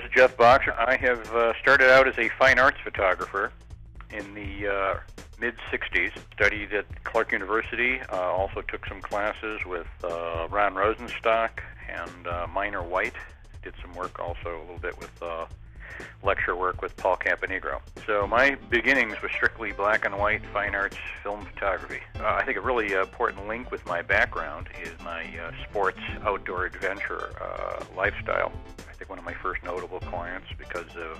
is Jeff Boxer. I have started out as a fine arts photographer in the mid-'60s. Studied at Clark University. Also took some classes with Ron Rosenstock and Minor White. Did some work also a little bit with lecture work with Paul Campanegro. So my beginnings were strictly black and white fine arts film photography. I think a really important link with my background is my sports outdoor adventure lifestyle. I think one of my first notable clients, because of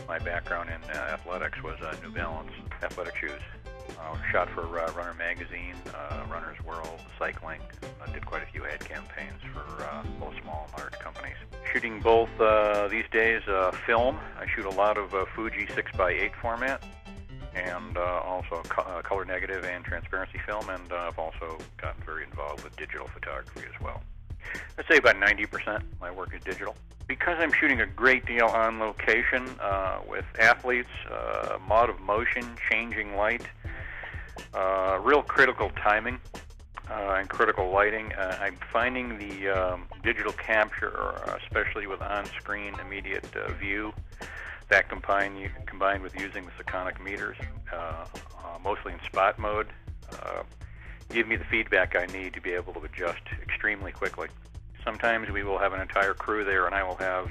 my background in athletics, was New Balance athletic shoes. Shot for Runner Magazine, Runner's World, Cycling. I did quite a few ad campaigns for both small and large companies. Shooting both these days film. I shoot a lot of Fuji 6x8 format, and also color negative and transparency film, and I've also gotten very involved with digital photography as well. I'd say about 90% of my work is digital. Because I'm shooting a great deal on location with athletes, a lot of motion, changing light, real critical timing and critical lighting. I'm finding the digital capture, especially with on-screen immediate view, that combined with using the Sekonic meters, mostly in spot mode, give me the feedback I need to be able to adjust extremely quickly. Sometimes we will have an entire crew there, and I will have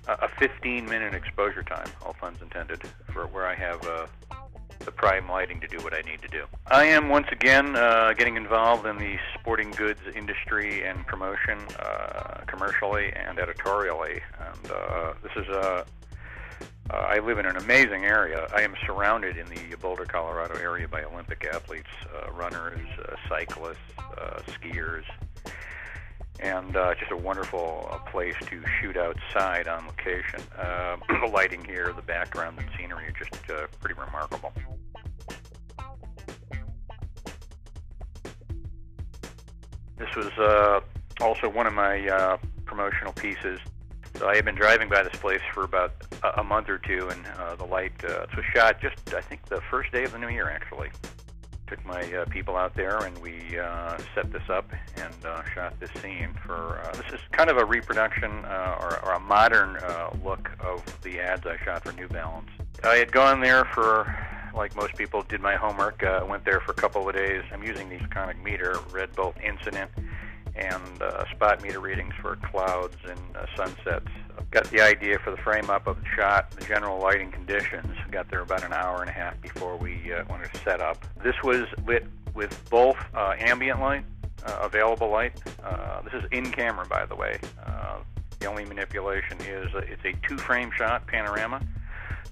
a 15-minute exposure time, all funds intended, for where I have the prime lighting to do what I need to do. I am once again getting involved in the sporting goods industry and promotion, commercially and editorially. And this is I live in an amazing area. I am surrounded in the Boulder, Colorado area by Olympic athletes, runners, cyclists, skiers, and just a wonderful place to shoot outside on location. The lighting here, the background, the scenery are just pretty remarkable. This was also one of my promotional pieces. So I had been driving by this place for about a month or two, and the light was shot just, I think, the first day of the new year, actually. Took my people out there, and we set this up and shot this scene for, this is kind of a reproduction or a modern look of the ads I shot for New Balance. I had gone there for, like most people, did my homework, went there for a couple of days. I'm using the Sekonic meter, read both incident and spot meter readings for clouds and sunsets. Got the idea for the frame up of the shot, the general lighting conditions. Got there about an hour and a half before we wanted to set up. This was lit with both ambient light, available light. This is in camera, by the way. The only manipulation is it's a two-frame shot, panorama,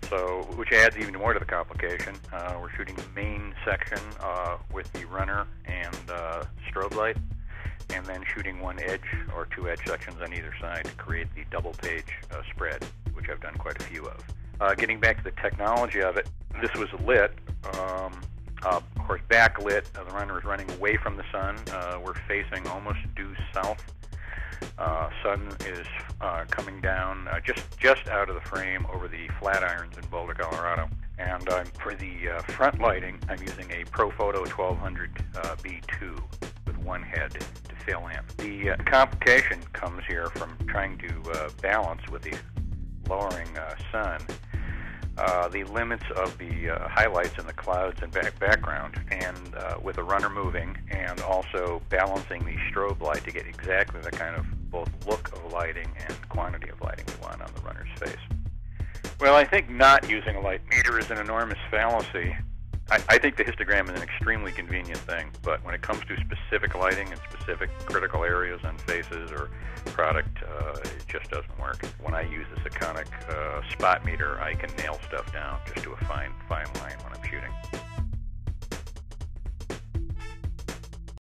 so which adds even more to the complication. We're shooting the main section with the runner and strobe light, and then shooting one edge or two edge sections on either side to create the double-page spread, which I've done quite a few of. Getting back to the technology of it, this was lit, of course backlit. The runner is running away from the sun. We're facing almost due south. Sun is coming down just out of the frame over the Flatirons in Boulder, Colorado. And for the front lighting, I'm using a Profoto 1200 B2 with one head to fill in. The complication comes here from trying to balance with the lowering sun, the limits of the highlights in the clouds and background, and with the runner moving, and also balancing the strobe light to get exactly the kind of both look of lighting and quantity of lighting we want on the runner's face. Well, I think not using a light meter is an enormous fallacy. I think the histogram is an extremely convenient thing, but when it comes to specific lighting and specific critical areas on faces or product, it just doesn't work. When I use the Sekonic spot meter, I can nail stuff down just to a fine line when I'm shooting.